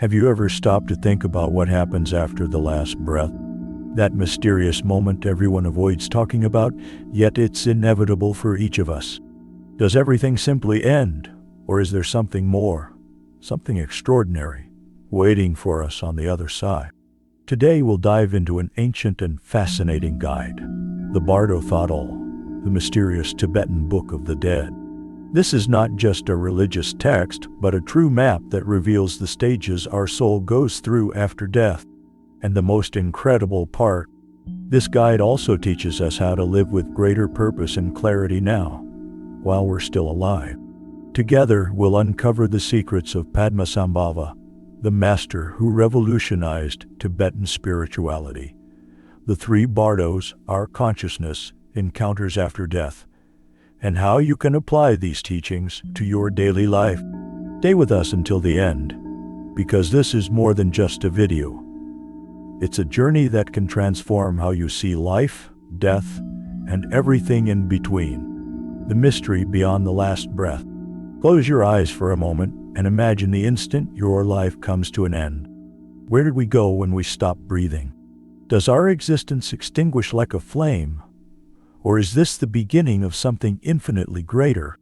Have you ever stopped to think about what happens after the last breath? That mysterious moment everyone avoids talking about, yet it's inevitable for each of us. Does everything simply end, or is there something more, something extraordinary, waiting for us on the other side? Today we'll dive into an ancient and fascinating guide, the Bardothle, the mysterious Tibetan Book of the Dead. This is not just a religious text, but a true map that reveals the stages our soul goes through after death. And the most incredible part, this guide also teaches us how to live with greater purpose and clarity now, while we're still alive. Together, we'll uncover the secrets of Padmasambhava, the master who revolutionized Tibetan spirituality. The Three Bardos, our consciousness, encounters after death, and how you can apply these teachings to your daily life. Stay with us until the end, because this is more than just a video. It's a journey that can transform how you see life, death, and everything in between. The mystery beyond the last breath. Close your eyes for a moment and imagine the instant your life comes to an end. Where did we go when we stop breathing? Does our existence extinguish like a flame? Or is this the beginning of something infinitely greater?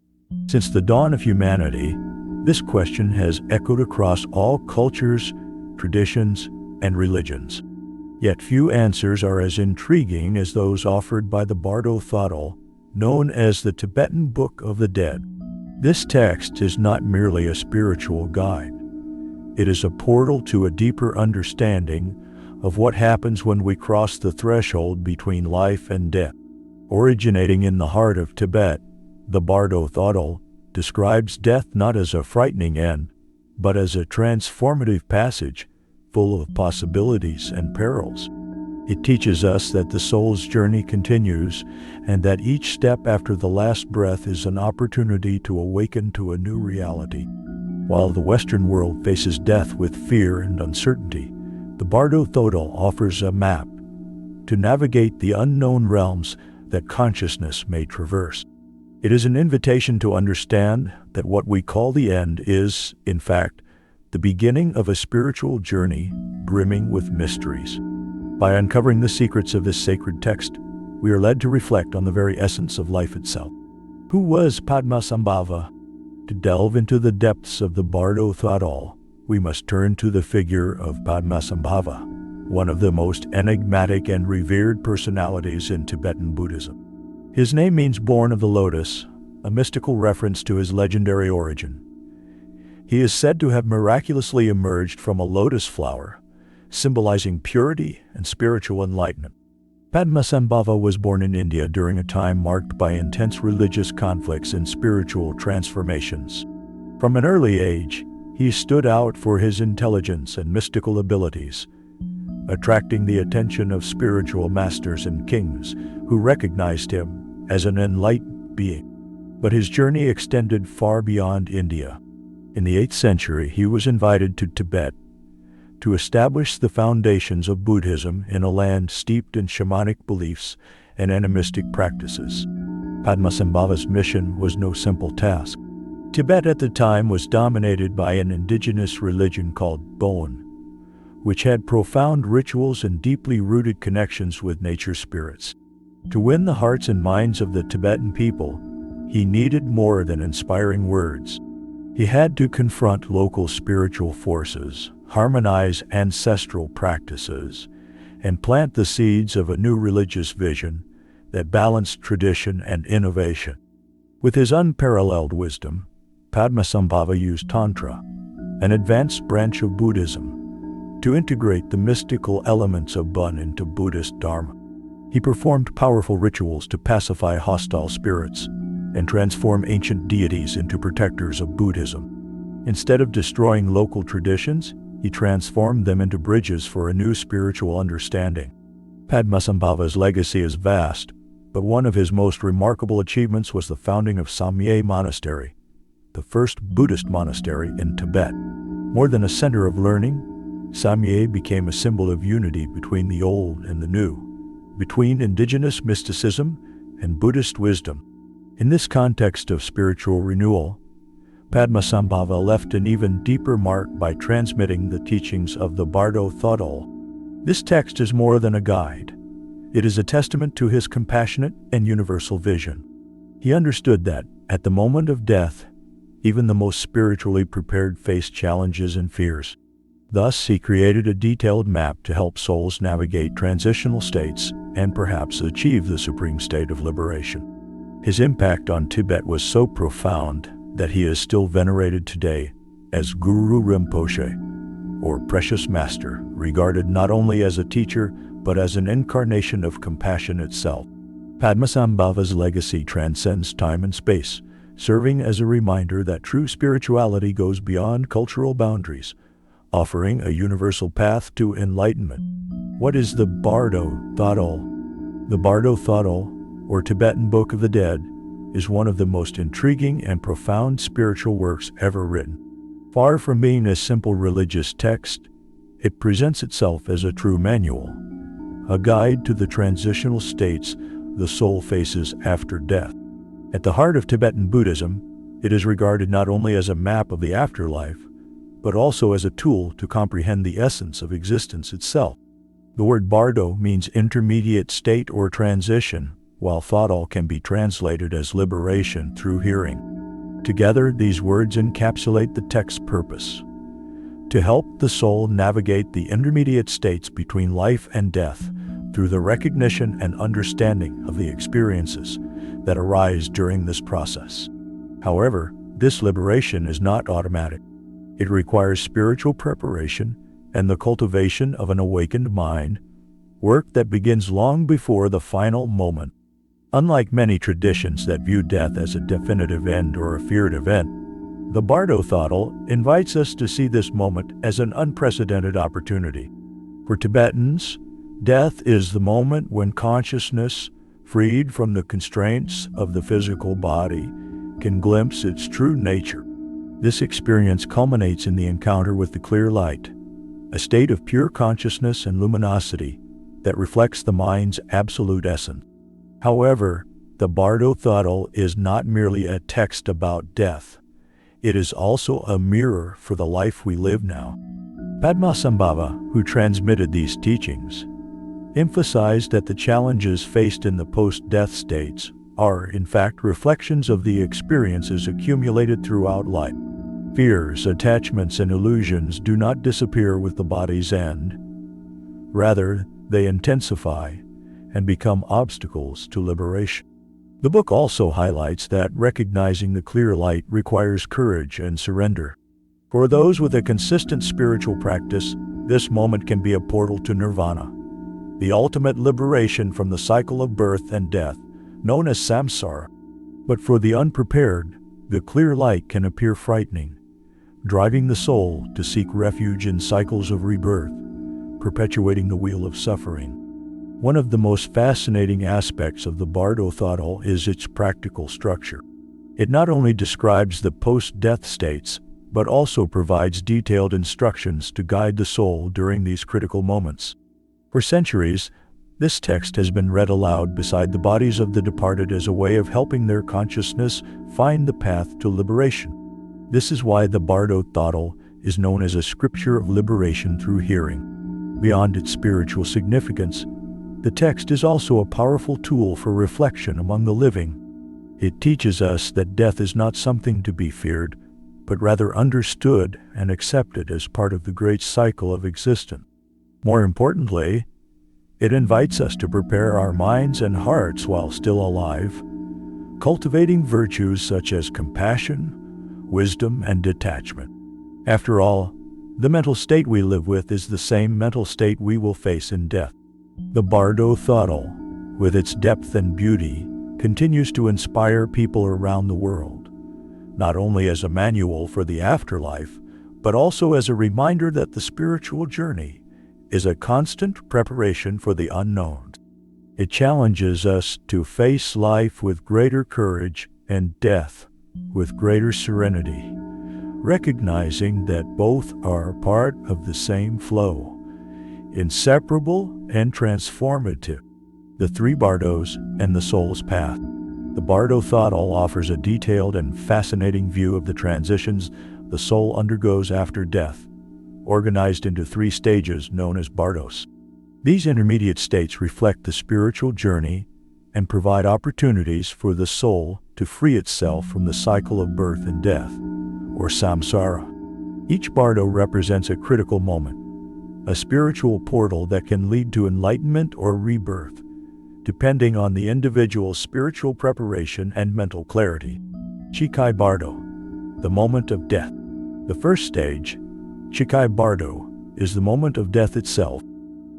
Since the dawn of humanity, this question has echoed across all cultures, traditions, and religions. Yet few answers are as intriguing as those offered by the Bardothle, known as the Tibetan Book of the Dead. This text is not merely a spiritual guide. It is a portal to a deeper understanding of what happens when we cross the threshold between life and death. Originating in the heart of Tibet, the Bardothle describes death not as a frightening end, but as a transformative passage full of possibilities and perils. It teaches us that the soul's journey continues and that each step after the last breath is an opportunity to awaken to a new reality. While the Western world faces death with fear and uncertainty, the Bardothle offers a map to navigate the unknown realms that consciousness may traverse. It is an invitation to understand that what we call the end is, in fact, the beginning of a spiritual journey brimming with mysteries. By uncovering the secrets of this sacred text, we are led to reflect on the very essence of life itself. Who was Padmasambhava? To delve into the depths of the Bardothle, we must turn to the figure of Padmasambhava, one of the most enigmatic and revered personalities in Tibetan Buddhism. His name means born of the lotus, a mystical reference to his legendary origin. He is said to have miraculously emerged from a lotus flower, symbolizing purity and spiritual enlightenment. Padmasambhava was born in India during a time marked by intense religious conflicts and spiritual transformations. From an early age, he stood out for his intelligence and mystical abilities, attracting the attention of spiritual masters and kings who recognized him as an enlightened being. But his journey extended far beyond India. In the 8th century, he was invited to Tibet to establish the foundations of Buddhism in a land steeped in shamanic beliefs and animistic practices. Padmasambhava's mission was no simple task. Tibet at the time was dominated by an indigenous religion called Bon, which had profound rituals and deeply rooted connections with nature spirits. To win the hearts and minds of the Tibetan people, he needed more than inspiring words. He had to confront local spiritual forces, harmonize ancestral practices, and plant the seeds of a new religious vision that balanced tradition and innovation. With his unparalleled wisdom, Padmasambhava used Tantra, an advanced branch of Buddhism, to integrate the mystical elements of Bon into Buddhist Dharma. He performed powerful rituals to pacify hostile spirits and transform ancient deities into protectors of Buddhism. Instead of destroying local traditions, he transformed them into bridges for a new spiritual understanding. Padmasambhava's legacy is vast, but one of his most remarkable achievements was the founding of Samye Monastery, the first Buddhist monastery in Tibet. More than a center of learning, Samye became a symbol of unity between the old and the new, between indigenous mysticism and Buddhist wisdom. In this context of spiritual renewal, Padmasambhava left an even deeper mark by transmitting the teachings of the Bardothle. This text is more than a guide. It is a testament to his compassionate and universal vision. He understood that, at the moment of death, even the most spiritually prepared face challenges and fears. Thus, he created a detailed map to help souls navigate transitional states and perhaps achieve the supreme state of liberation. His impact on Tibet was so profound that he is still venerated today as Guru Rinpoche, or Precious Master, regarded not only as a teacher but as an incarnation of compassion itself. Padmasambhava's legacy transcends time and space, serving as a reminder that true spirituality goes beyond cultural boundaries, offering a universal path to enlightenment. What is the Bardothle? The Bardothle, or Tibetan Book of the Dead, is one of the most intriguing and profound spiritual works ever written. Far from being a simple religious text, it presents itself as a true manual, a guide to the transitional states the soul faces after death. At the heart of Tibetan Buddhism, it is regarded not only as a map of the afterlife, but also as a tool to comprehend the essence of existence itself. The word Bardo means intermediate state or transition, while Thodol can be translated as liberation through hearing. Together, these words encapsulate the text's purpose: to help the soul navigate the intermediate states between life and death through the recognition and understanding of the experiences that arise during this process. However, this liberation is not automatic. It requires spiritual preparation and the cultivation of an awakened mind, work that begins long before the final moment. Unlike many traditions that view death as a definitive end or a feared event, the Bardothle invites us to see this moment as an unprecedented opportunity. For Tibetans, death is the moment when consciousness, freed from the constraints of the physical body, can glimpse its true nature. This experience culminates in the encounter with the clear light, a state of pure consciousness and luminosity that reflects the mind's absolute essence. However, the Bardothle is not merely a text about death. It is also a mirror for the life we live now. Padmasambhava, who transmitted these teachings, emphasized that the challenges faced in the post-death states are, in fact, reflections of the experiences accumulated throughout life. Fears, attachments, and illusions do not disappear with the body's end. Rather, they intensify and become obstacles to liberation. The book also highlights that recognizing the clear light requires courage and surrender. For those with a consistent spiritual practice, this moment can be a portal to nirvana, the ultimate liberation from the cycle of birth and death, known as samsara. But for the unprepared, the clear light can appear frightening, driving the soul to seek refuge in cycles of rebirth, perpetuating the wheel of suffering. One of the most fascinating aspects of the Bardothle is its practical structure. It not only describes the post-death states, but also provides detailed instructions to guide the soul during these critical moments. For centuries, this text has been read aloud beside the bodies of the departed as a way of helping their consciousness find the path to liberation. This is why the Bardothle is known as a scripture of liberation through hearing. Beyond its spiritual significance, the text is also a powerful tool for reflection among the living. It teaches us that death is not something to be feared, but rather understood and accepted as part of the great cycle of existence. More importantly, it invites us to prepare our minds and hearts while still alive, cultivating virtues such as compassion, wisdom, and detachment. After all, the mental state we live with is the same mental state we will face in death. The Bardothle, with its depth and beauty, continues to inspire people around the world, not only as a manual for the afterlife, but also as a reminder that the spiritual journey is a constant preparation for the unknown. It challenges us to face life with greater courage and death with greater serenity, recognizing that both are part of the same flow, inseparable and transformative, the Three Bardos and the soul's path. The Bardothle offers a detailed and fascinating view of the transitions the soul undergoes after death, organized into 3 stages known as Bardos. These intermediate states reflect the spiritual journey and provide opportunities for the soul to free itself from the cycle of birth and death, or samsara. Each bardo represents a critical moment, a spiritual portal that can lead to enlightenment or rebirth, depending on the individual's spiritual preparation and mental clarity. Chikai Bardo, the moment of death. The first stage, Chikai Bardo, is the moment of death itself.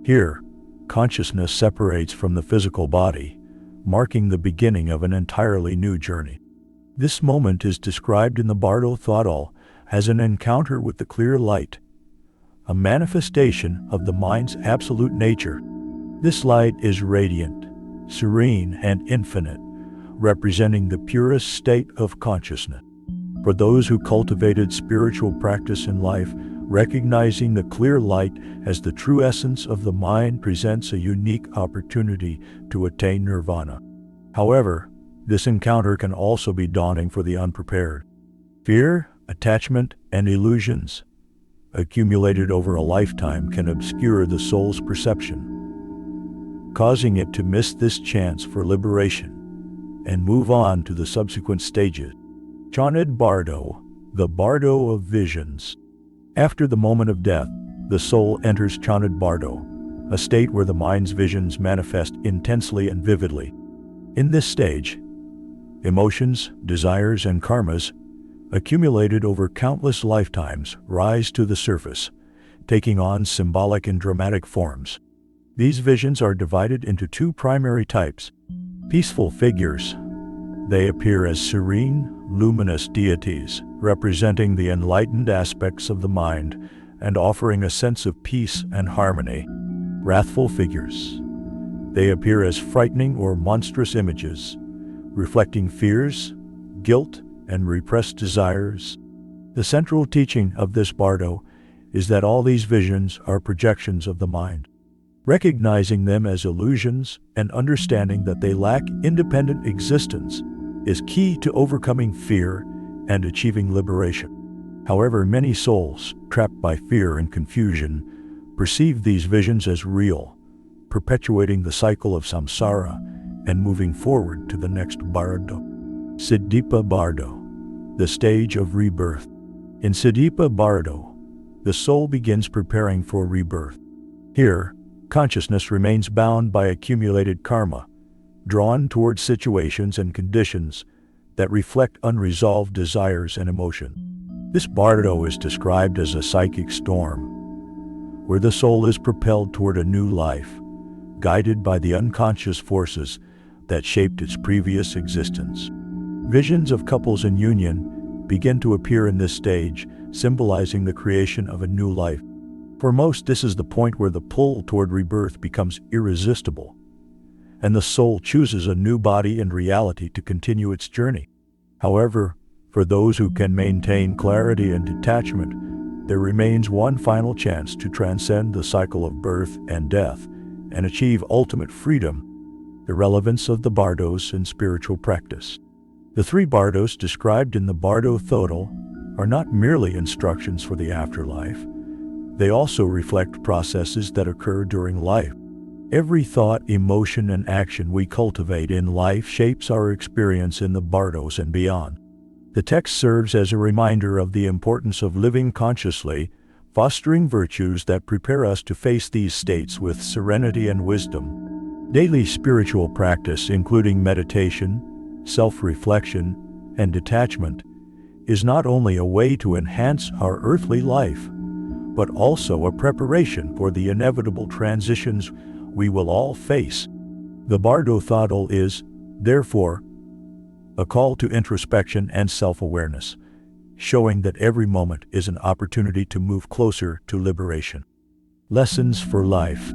Here, consciousness separates from the physical body, marking the beginning of an entirely new journey. This moment is described in the Bardothle as an encounter with the clear light, a manifestation of the mind's absolute nature. This light is radiant, serene, and infinite, representing the purest state of consciousness. For those who cultivated spiritual practice in life, recognizing the clear light as the true essence of the mind presents a unique opportunity to attain nirvana. However, this encounter can also be daunting for the unprepared. Fear, attachment, and illusions, accumulated over a lifetime, can obscure the soul's perception, causing it to miss this chance for liberation and move on to the subsequent stages. Chanad Bardo, the Bardo of visions. After the moment of death, the soul enters Chanad Bardo, a state where the mind's visions manifest intensely and vividly. In this stage, emotions, desires, and karmas, accumulated over countless lifetimes, rise to the surface, taking on symbolic and dramatic forms. These visions are divided into 2 primary types. Peaceful figures. They appear as serene, luminous deities, representing the enlightened aspects of the mind and offering a sense of peace and harmony. Wrathful figures. They appear as frightening or monstrous images, reflecting fears, guilt, and repressed desires. The central teaching of this bardo is that all these visions are projections of the mind. Recognizing them as illusions and understanding that they lack independent existence is key to overcoming fear and achieving liberation. However, many souls, trapped by fear and confusion, perceive these visions as real, perpetuating the cycle of samsara and moving forward to the next bardo. Siddhipa Bardo, the stage of rebirth. In Siddhipa Bardo, the soul begins preparing for rebirth. Here, consciousness remains bound by accumulated karma, drawn towards situations and conditions that reflect unresolved desires and emotion. This bardo is described as a psychic storm, where the soul is propelled toward a new life, guided by the unconscious forces that shaped its previous existence. Visions of couples in union begin to appear in this stage, symbolizing the creation of a new life. For most, this is the point where the pull toward rebirth becomes irresistible, and the soul chooses a new body and reality to continue its journey. However, for those who can maintain clarity and detachment, there remains one final chance to transcend the cycle of birth and death and achieve ultimate freedom. The relevance of the bardos in spiritual practice. The 3 bardos described in the Bardothle are not merely instructions for the afterlife. They also reflect processes that occur during life. Every thought, emotion, and action we cultivate in life shapes our experience in the bardos and beyond. The text serves as a reminder of the importance of living consciously, fostering virtues that prepare us to face these states with serenity and wisdom. Daily spiritual practice, including meditation, self-reflection, and detachment, is not only a way to enhance our earthly life, but also a preparation for the inevitable transitions we will all face. The Bardothle is, therefore, a call to introspection and self-awareness, showing that every moment is an opportunity to move closer to liberation. Lessons for life.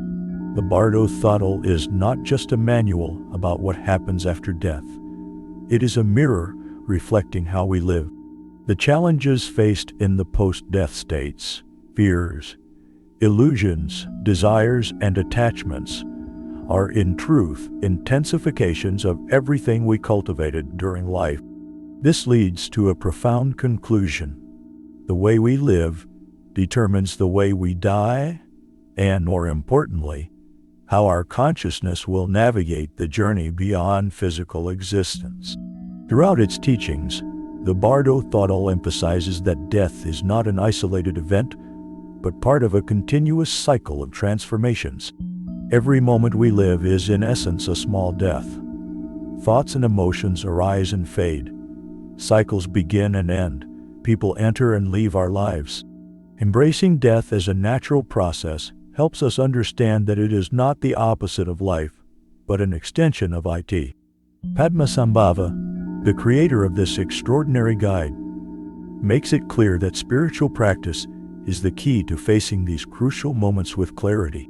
The Bardothle is not just a manual about what happens after death. It is a mirror reflecting how we live. The challenges faced in the post-death states, fears, illusions, desires, and attachments, are in truth intensifications of everything we cultivated during life. This leads to a profound conclusion. The way we live determines the way we die, and more importantly, how our consciousness will navigate the journey beyond physical existence. Throughout its teachings, the Bardothle emphasizes that death is not an isolated event, but part of a continuous cycle of transformations. Every moment we live is in essence a small death. Thoughts and emotions arise and fade. Cycles begin and end. People enter and leave our lives. Embracing death as a natural process helps us understand that it is not the opposite of life, but an extension of it. Padmasambhava, the creator of this extraordinary guide, makes it clear that spiritual practice is the key to facing these crucial moments with clarity.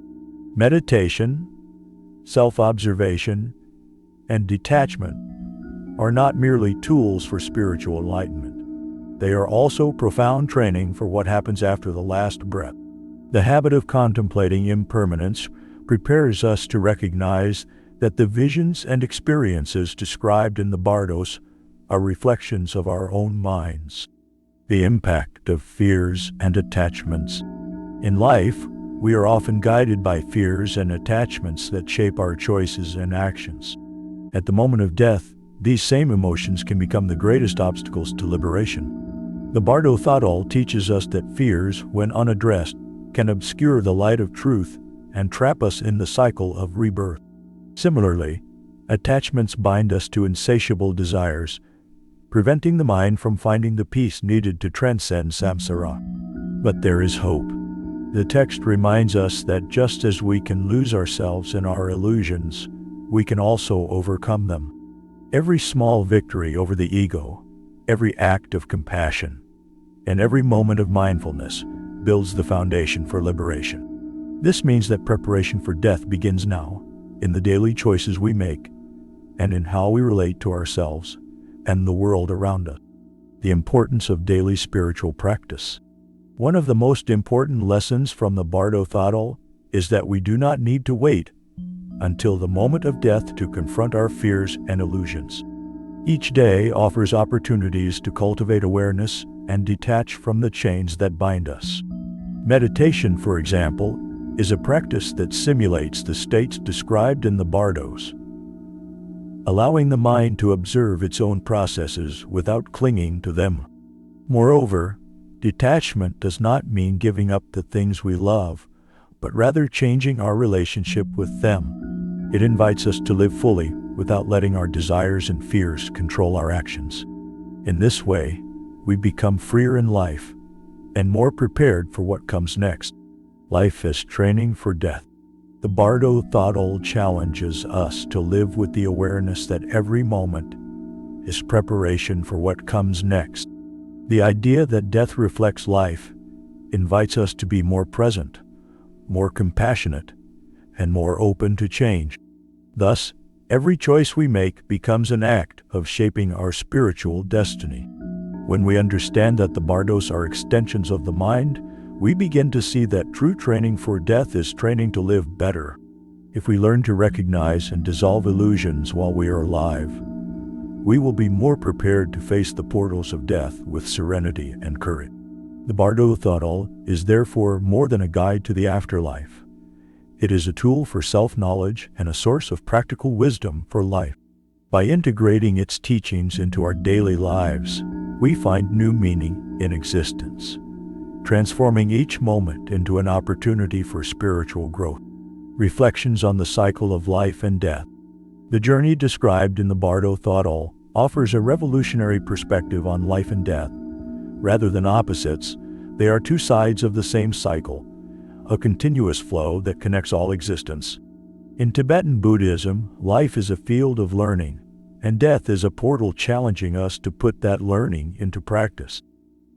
Meditation, self-observation, and detachment are not merely tools for spiritual enlightenment. They are also profound training for what happens after the last breath. The habit of contemplating impermanence prepares us to recognize that the visions and experiences described in the Bardos are reflections of our own minds. The impact of fears and attachments. In life, we are often guided by fears and attachments that shape our choices and actions. At the moment of death, these same emotions can become the greatest obstacles to liberation. The Bardothle teaches us that fears, when unaddressed, can obscure the light of truth and trap us in the cycle of rebirth. Similarly, attachments bind us to insatiable desires, preventing the mind from finding the peace needed to transcend samsara. But there is hope. The text reminds us that just as we can lose ourselves in our illusions, we can also overcome them. Every small victory over the ego, every act of compassion, and every moment of mindfulness builds the foundation for liberation. This means that preparation for death begins now, in the daily choices we make, and in how we relate to ourselves and the world around us. The importance of daily spiritual practice. One of the most important lessons from the Bardothle is that we do not need to wait until the moment of death to confront our fears and illusions. Each day offers opportunities to cultivate awareness and detach from the chains that bind us. Meditation, for example, is a practice that simulates the states described in the Bardos, allowing the mind to observe its own processes without clinging to them. Moreover, detachment does not mean giving up the things we love, but rather changing our relationship with them. It invites us to live fully without letting our desires and fears control our actions. In this way, we become freer in life and more prepared for what comes next. Life as training for death. The Bardothle challenges us to live with the awareness that every moment is preparation for what comes next. The idea that death reflects life invites us to be more present, more compassionate, and more open to change. Thus, every choice we make becomes an act of shaping our spiritual destiny. When we understand that the Bardos are extensions of the mind, we begin to see that true training for death is training to live better. If we learn to recognize and dissolve illusions while we are alive, we will be more prepared to face the portals of death with serenity and courage. The Bardothle is therefore more than a guide to the afterlife. It is a tool for self-knowledge and a source of practical wisdom for life. By integrating its teachings into our daily lives, we find new meaning in existence, transforming each moment into an opportunity for spiritual growth. Reflections on the cycle of life and death. The journey described in the Bardothle offers a revolutionary perspective on life and death. Rather than opposites, they are two sides of the same cycle, a continuous flow that connects all existence. In Tibetan Buddhism, life is a field of learning, and death is a portal challenging us to put that learning into practice.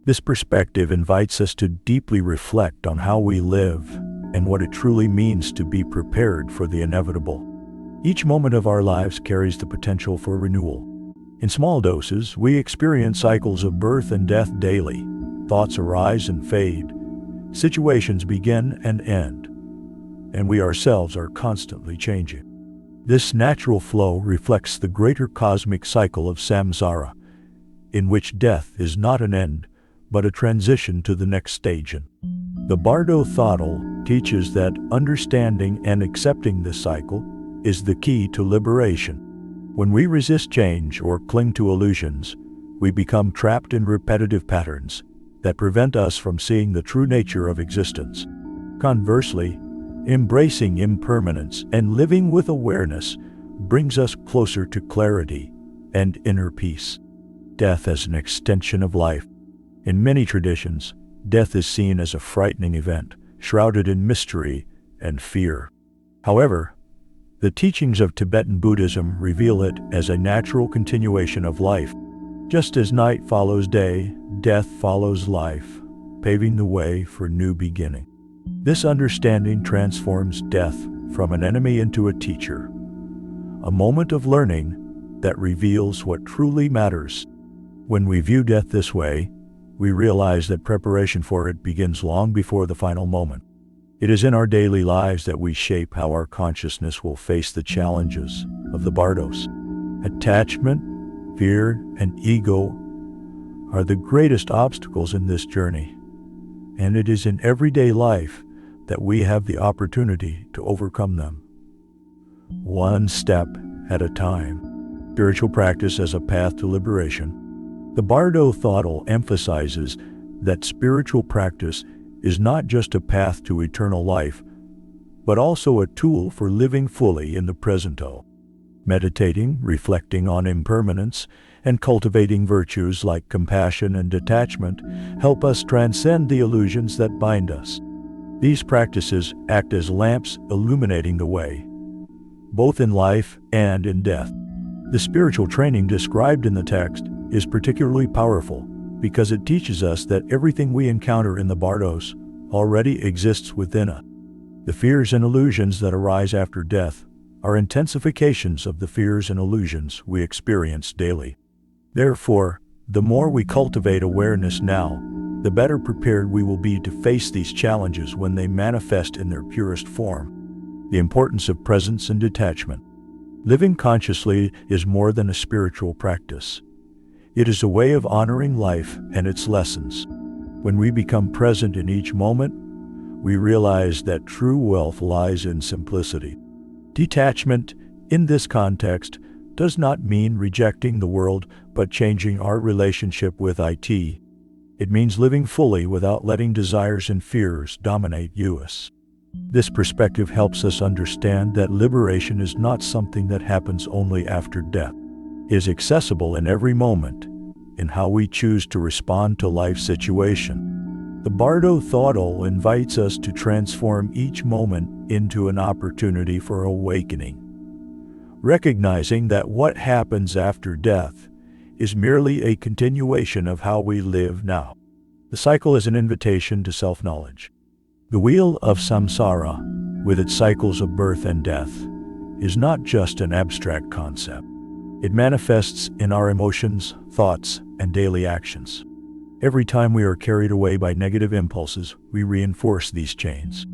This perspective invites us to deeply reflect on how we live and what it truly means to be prepared for the inevitable. Each moment of our lives carries the potential for renewal. In small doses, we experience cycles of birth and death daily. Thoughts arise and fade. Situations begin and end. And we ourselves are constantly changing. This natural flow reflects the greater cosmic cycle of samsara, in which death is not an end, but a transition to the next stage. The Bardothle teaches that understanding and accepting this cycle is the key to liberation. When we resist change or cling to illusions, we become trapped in repetitive patterns that prevent us from seeing the true nature of existence. Conversely, embracing impermanence and living with awareness brings us closer to clarity and inner peace. Death as an extension of life. In many traditions, death is seen as a frightening event, shrouded in mystery and fear. However, the teachings of Tibetan Buddhism reveal it as a natural continuation of life. Just as night follows day, death follows life, paving the way for new beginning. This understanding transforms death from an enemy into a teacher, a moment of learning that reveals what truly matters. When we view death this way, we realize that preparation for it begins long before the final moment. It is in our daily lives that we shape how our consciousness will face the challenges of the Bardos. Attachment, fear, and ego are the greatest obstacles in this journey, and it is in everyday life that we have the opportunity to overcome them. One step at a time. Spiritual practice as a path to liberation. The Bardothle emphasizes that spiritual practice is not just a path to eternal life, but also a tool for living fully in the present. Meditating, reflecting on impermanence, and cultivating virtues like compassion and detachment help us transcend the illusions that bind us. These practices act as lamps illuminating the way, both in life and in death. The spiritual training described in the text is particularly powerful because it teaches us that everything we encounter in the Bardos already exists within us. The fears and illusions that arise after death are intensifications of the fears and illusions we experience daily. Therefore, the more we cultivate awareness now, the better prepared we will be to face these challenges when they manifest in their purest form. The importance of presence and detachment. Living consciously is more than a spiritual practice. It is a way of honoring life and its lessons. When we become present in each moment, we realize that true wealth lies in simplicity. Detachment, in this context, does not mean rejecting the world, but changing our relationship with it. It means living fully without letting desires and fears dominate us. This perspective helps us understand that liberation is not something that happens only after death. It is accessible in every moment, in how we choose to respond to life's situation. The Bardothle invites us to transform each moment into an opportunity for awakening, recognizing that what happens after death is merely a continuation of how we live now. The cycle is an invitation to self-knowledge. The wheel of samsara, with its cycles of birth and death, is not just an abstract concept. It manifests in our emotions, thoughts, and daily actions. Every time we are carried away by negative impulses, we reinforce these chains.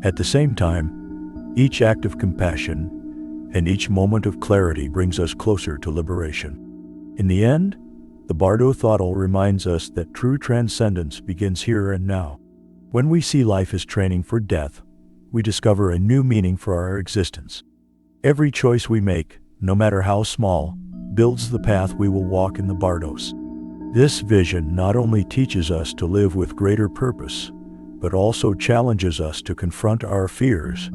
At the same time, each act of compassion and each moment of clarity brings us closer to liberation. In the end, the Bardothle reminds us that true transcendence begins here and now. When we see life as training for death, we discover a new meaning for our existence. Every choice we make, no matter how small, builds the path we will walk in the Bardos. This vision not only teaches us to live with greater purpose, but also challenges us to confront our fears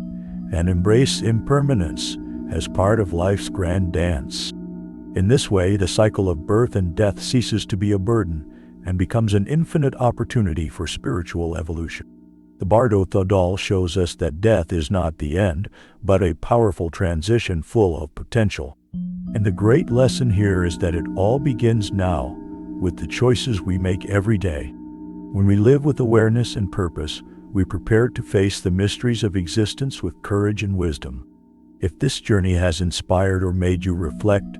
and embrace impermanence as part of life's grand dance. In this way, the cycle of birth and death ceases to be a burden and becomes an infinite opportunity for spiritual evolution. The Bardothle shows us that death is not the end, but a powerful transition full of potential. And the great lesson here is that it all begins now, with the choices we make every day. When we live with awareness and purpose, we prepare to face the mysteries of existence with courage and wisdom. If this journey has inspired or made you reflect,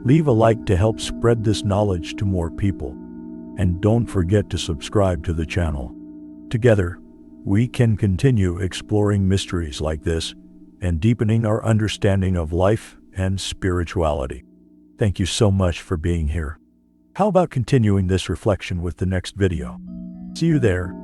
leave a like to help spread this knowledge to more people. And don't forget to subscribe to the channel. Together, we can continue exploring mysteries like this and deepening our understanding of life and spirituality. Thank you so much for being here. How about continuing this reflection with the next video? See you there.